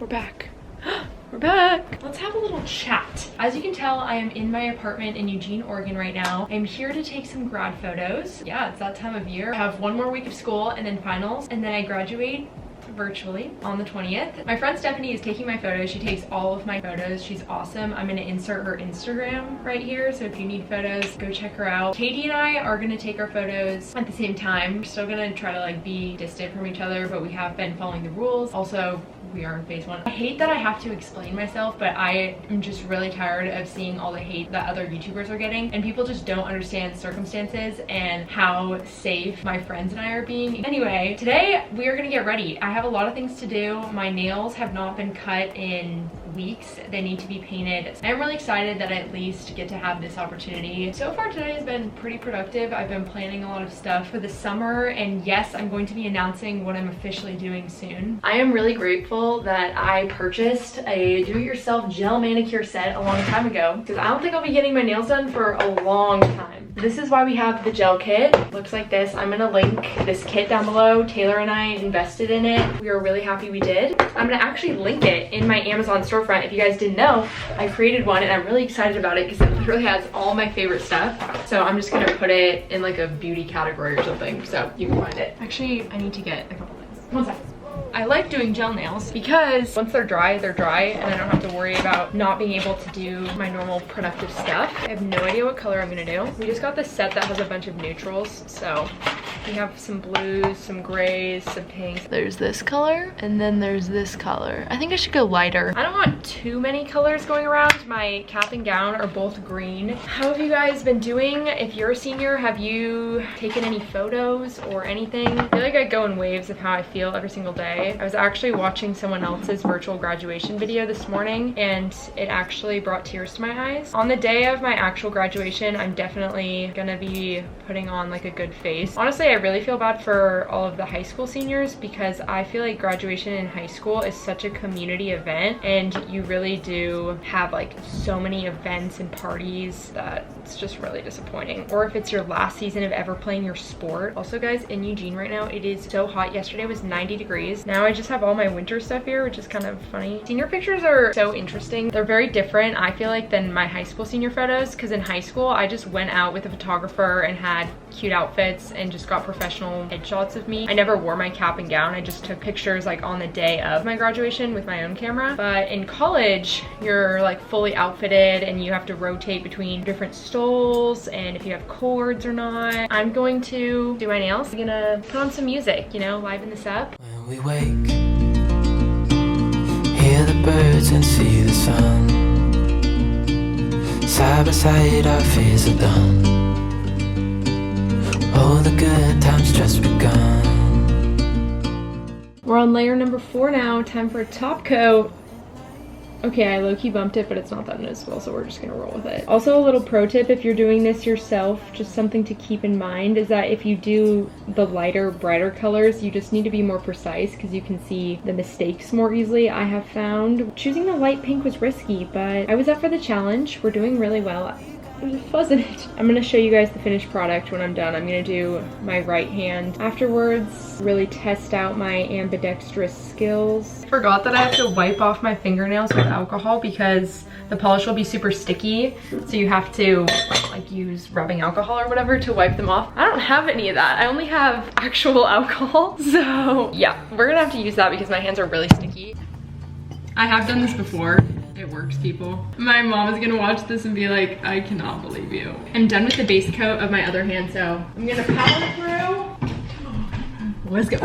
We're back. We're back. Let's have a little chat. As you can tell, I am in my apartment in Eugene, Oregon right now. I'm here to take some grad photos. Yeah, it's that time of year. I have one more week of school and then finals, and then I graduate virtually on the 20th. My friend Stephanie is taking my photos. She takes all of my photos. She's awesome. I'm gonna insert her Instagram right here, so if you need photos, go check her out. Katie and I are gonna take our photos at the same time. We're still gonna try to like be distant from each other, but we have been following the rules. Also, we are in phase 1. I hate that I have to explain myself, but I am just really tired of seeing all the hate that other YouTubers are getting, and people just don't understand the circumstances and how safe my friends and I are being. Anyway, today we are gonna get ready. I have a lot of things to do. My nails have not been cut in weeks. They need to be painted. I'm really excited that I at least get to have this opportunity. So far today has been pretty productive. I've been planning a lot of stuff for the summer, and yes, I'm going to be announcing what I'm officially doing soon. I am really grateful that I purchased a do-it-yourself gel manicure set a long time ago, because I don't think I'll be getting my nails done for a long time. This is why we have the gel kit. Looks like this. I'm gonna link this kit down below. Taylor and I invested in it. We are really happy we did. I'm gonna actually link it in my Amazon storefront. If you guys didn't know, I created one and I'm really excited about it because it literally has all my favorite stuff. So I'm just gonna put it in like a beauty category or something so you can find it. Actually, I need to get a couple things. One second. I like doing gel nails because once they're dry and I don't have to worry about not being able to do my normal productive stuff. I have no idea what color I'm gonna do. We just got this set that has a bunch of neutrals, so we have some blues, some grays, some pinks. There's this color, and then there's this color. I think I should go lighter. I don't want too many colors going around. My cap and gown are both green. How have you guys been doing? If you're a senior, have you taken any photos or anything? I feel like I go in waves of how I feel every single day. I was actually watching someone else's virtual graduation video this morning, and it actually brought tears to my eyes. On the day of my actual graduation, I'm definitely gonna be putting on like a good face. Honestly, I really feel bad for all of the high school seniors because I feel like graduation in high school is such a community event, and you really do have like so many events and parties that it's just really disappointing. Or if it's your last season of ever playing your sport. Also guys, in Eugene right now, it is so hot. Yesterday was 90 degrees. Now I just have all my winter stuff here, which is kind of funny. Senior pictures are so interesting. They're very different, I feel like, than my high school senior photos, because in high school, I just went out with a photographer and had cute outfits and just got professional headshots of me. I never wore my cap and gown. I just took pictures like on the day of my graduation with my own camera. But in college, you're like fully outfitted and you have to rotate between different stoles and if you have cords or not. I'm going to do my nails. I'm gonna put on some music, you know, liven this up. When we wake, hear the birds and see the sun. Side by side our fears are done. All the good times just begun. We're on layer number 4 now. Time for a top coat. Okay, I low-key bumped it, but it's not that noticeable, so we're just gonna roll with it. Also, a little pro tip, if you're doing this yourself, just something to keep in mind is that if you do the lighter, brighter colors, you just need to be more precise because you can see the mistakes more easily. I have found choosing the light pink was risky, but I was up for the challenge. We're doing really well. There's a fuzz in it. I'm gonna show you guys the finished product when I'm done. I'm gonna do my right hand afterwards, really test out my ambidextrous skills. Forgot that I have to wipe off my fingernails with alcohol because the polish will be super sticky, so you have to like use rubbing alcohol or whatever to wipe them off. I don't have any of that. I only have actual alcohol, so yeah, we're gonna have to use that because my hands are really sticky. I have done this before. It works, people. My mom is gonna watch this and be like, I cannot believe you. I'm done with the base coat of my other hand, so I'm gonna power through. Let's go.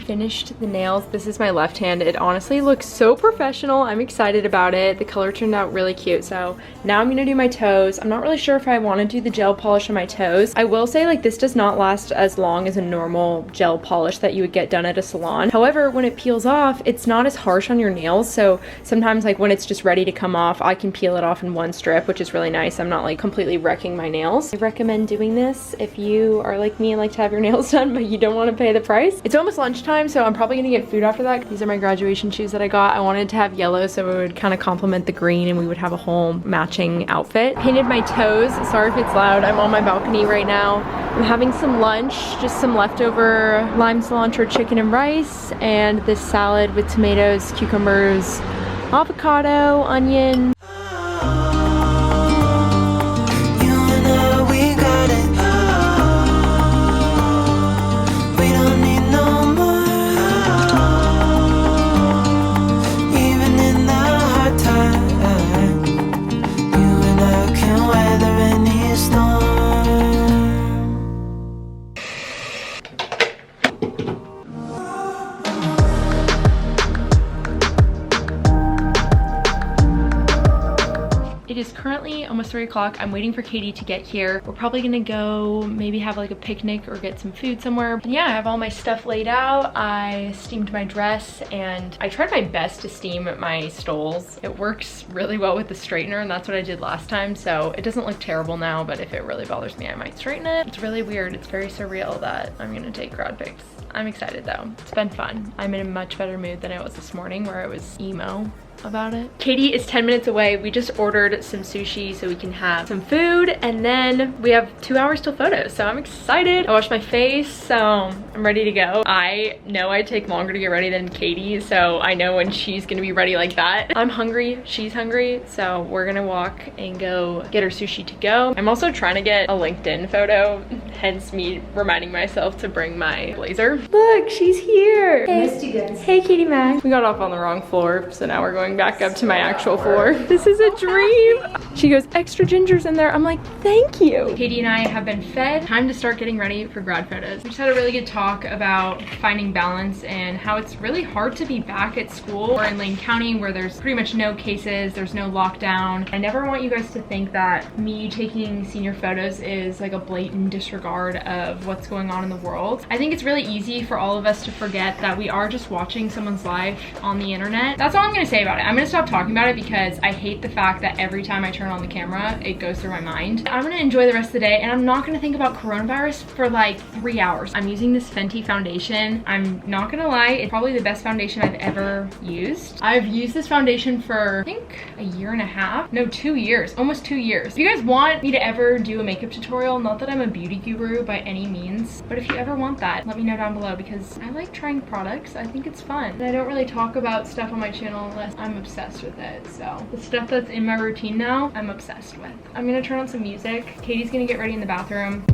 Finished the nails. This is my left hand. It honestly looks so professional. I'm excited about it. The color turned out really cute. So now I'm gonna do my toes. I'm not really sure if I want to do the gel polish on my toes. I will say like this does not last as long as a normal gel polish that you would get done at a salon. However, when it peels off, it's not as harsh on your nails. So sometimes like when it's just ready to come off, I can peel it off in one strip, which is really nice. I'm not like completely wrecking my nails. I recommend doing this if you are like me and like to have your nails done, but you don't want to pay the price. anyways, it's almost lunchtime, so I'm probably gonna get food after that. These are my graduation shoes that I got. I wanted to have yellow so it would kind of complement the green and we would have a whole matching outfit. Painted my toes. Sorry if it's loud. I'm on my balcony right now. I'm having some lunch, just some leftover lime cilantro chicken and rice, and this salad with tomatoes, cucumbers, avocado, onion. It is currently almost 3 o'clock. I'm waiting for Katie to get here. We're probably gonna go maybe have like a picnic or get some food somewhere. But yeah, I have all my stuff laid out. I steamed my dress and I tried my best to steam my stoles. It works really well with the straightener and that's what I did last time. So it doesn't look terrible now, but if it really bothers me, I might straighten it. It's really weird. It's very surreal that I'm gonna take grad pics. I'm excited though. It's been fun. I'm in a much better mood than I was this morning where I was emo about it. Katie is 10 minutes away. We just ordered some sushi so we can have some food and then we have 2 hours till photos. So I'm excited. I washed my face, so I'm ready to go. I know I take longer to get ready than Katie, so I know when she's gonna be ready like that. I'm hungry, she's hungry, so we're gonna walk and go get her sushi to go. I'm also trying to get a LinkedIn photo, hence me reminding myself to bring my blazer. Look, she's here. Hey, missed you guys. Hey, Katie Mac. We got off on the wrong floor, so now we're going back up to my actual floor. This is a dream. She goes, extra ginger's in there. I'm like, thank you. Katie and I have been fed. Time to start getting ready for grad photos. We just had a really good talk about finding balance and how it's really hard to be back at school. We're in Lane County where there's pretty much no cases, there's no lockdown. I never want you guys to think that me taking senior photos is like a blatant disregard of what's going on in the world. I think it's really easy for all of us to forget that we are just watching someone's life on the internet. That's all I'm gonna say about it. I'm gonna stop talking about it because I hate the fact that every time I turn on the camera, it goes through my mind. I'm gonna enjoy the rest of the day and I'm not gonna think about coronavirus for like 3 hours. I'm using this Fenty foundation. I'm not gonna lie, it's probably the best foundation I've ever used. I've used this foundation for, I think, a year and a half. No, 2 years, almost 2 years. If you guys want me to ever do a makeup tutorial, not that I'm a beauty guru by any means, but if you ever want that, let me know down below because I like trying products. I think it's fun. And I don't really talk about stuff on my channel unless I'm obsessed with it. So the stuff that's in my routine now, I'm obsessed with. I'm gonna turn on some music. Katie's gonna get ready in the bathroom.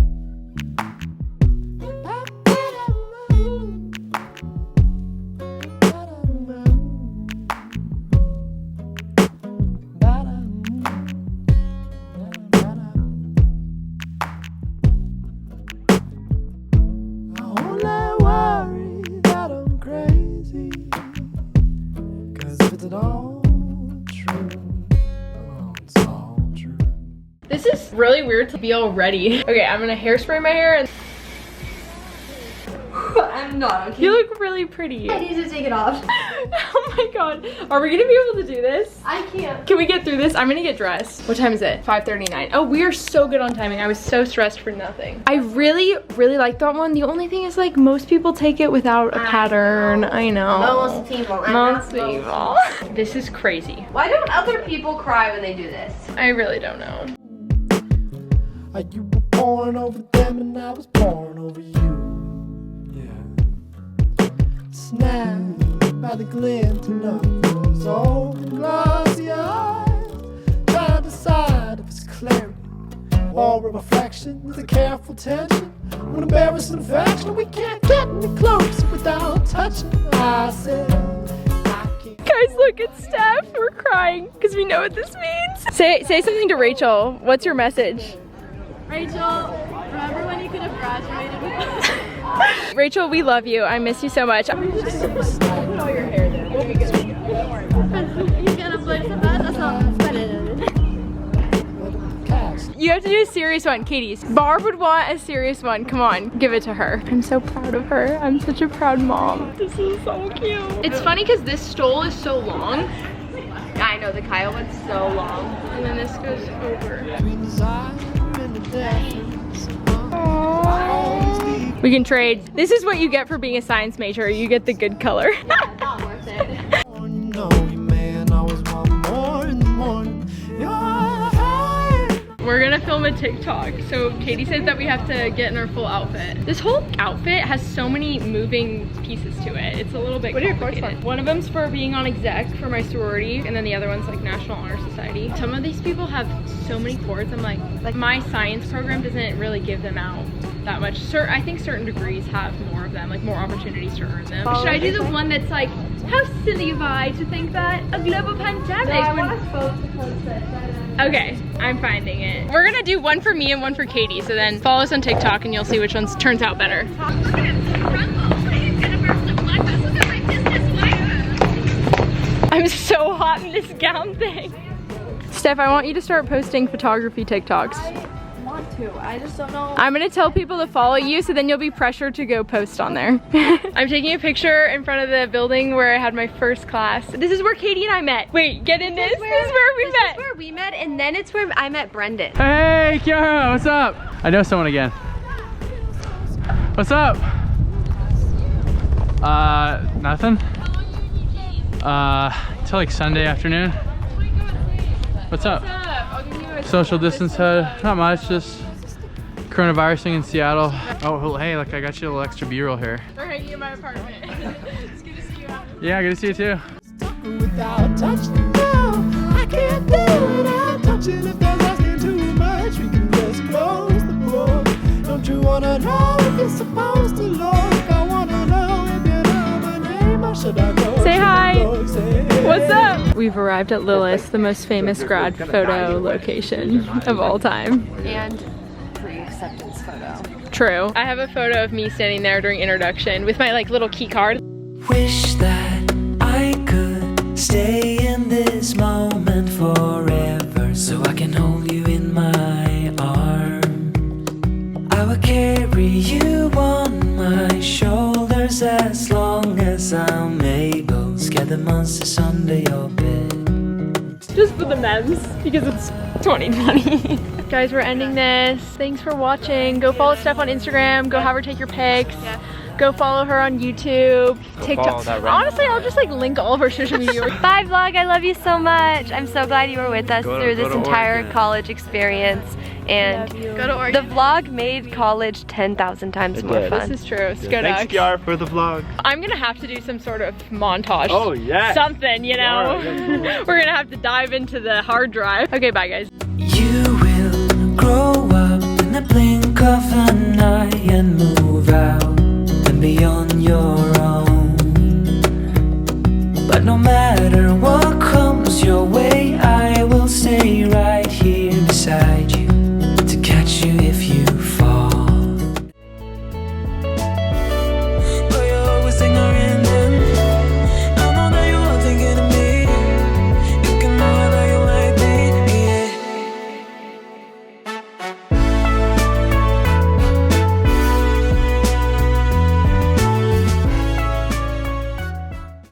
This is really weird to be all ready. Okay, I'm gonna hairspray my hair and I'm not okay. you look really pretty. I need to take it off. Oh my god. Are we gonna be able to do this? I can't. Can we get through this? I'm gonna get dressed. What time is it? 5:39. Oh, we are so good on timing. I was so stressed for nothing. I really like that one. The only thing is like most people take it without a pattern. I know. Most people. Most people. This is crazy. Why don't other people cry when they do this? I really don't know. You were born over them and I was born over you. Yeah. Snapped by the glinting of those old glossy eyes, trying to decide if it's clarity or a reflection with a careful tension. When embarrassing affection, we can't get any closer without touching. I said, Guys, look, it's Steph. We're crying because we know what this means. Say something to Rachel. What's your message? Rachel, remember when you could have graduated with us? Rachel, we love you. I miss you so much. Put all your hair there. We'll be good. Don't worry about it. You're gonna play some bad? That's not funny. You have to do a serious one, Katie's. Barb would want a serious one. Come on, give it to her. I'm so proud of her. I'm such a proud mom. This is so cute. It's funny because this stole is so long. I know, the Kyle one's so long. And then this goes over. between desire and the difference. Always leave We can trade. This is what you get for being a science major. You get the good color. Not worth it. Oh, no, man, I always want more in the morning. We're gonna film a TikTok. So Katie said that we have to get in our full outfit. This whole outfit has so many moving pieces to it. It's a little bit complicated. One of them's for being on exec for my sorority, and then the other one's like National Honor Society. Some of these people have so many cords. I'm like my science program doesn't really give them out that much. I think certain degrees have more of them, like more opportunities to earn them. Should I do the one that's like, how silly of I to think that a global pandemic? No, I want us both to post this. Okay, I'm finding it. We're gonna do one for me and one for Katie, so then follow us on TikTok and you'll see which one turns out better. I'm so hot in this gown thing. Steph, I want you to start posting photography TikToks. I want to. I just don't know. I'm gonna tell people to follow you so then you'll be pressured to go post on there. I'm taking a picture in front of the building where I had my first class. This is where Katie and I met. Wait, get in this. This is where we met. This is where we met, and then it's where I met Brendan. Hey, Kiara, what's up? I know someone again. What's up? Nothing. Till like Sunday afternoon. What's up? Social distance head, not much, just coronavirusing in Seattle. Oh, hey, look, I got you a little extra B-roll here. We're hanging in my apartment. It's good to see you. Yeah, good to see you too. Without touching, no, I can't do it without touching. If there's asking too much, we can just close the book. Don't you wanna know if you're supposed to look? I wanna know if you know my name, or should I go? Say hi. Say hey. What's up? We've arrived at Lilith's, the most famous grad photo location of all time. And pre-acceptance photo. True. I have a photo of me standing there during introduction with my like little key card. Wish that I could stay in this moment forever, so I can hold you in my arms. I will carry you on my shoulders as long as I'm able. Scare the monsters under your bed. Just for the memes, because it's 2020. Guys, we're ending this. Thanks for watching. Go follow Steph on Instagram. Go have her take your pics. Yeah. Go follow her on YouTube, TikTok. Honestly, I'll just like link all of our social media. Bye vlog, I love you so much. I'm so glad you were with us through this entire college experience. And the vlog made college 10,000 times more fun. This is true. Thanks, Kiara, for the vlog. I'm gonna have to do some sort of montage. Oh, yeah. Something, you know? We're gonna have to dive into the hard drive. Okay, bye guys. You will grow up in the blink of an eye and move out and be on your own. But no matter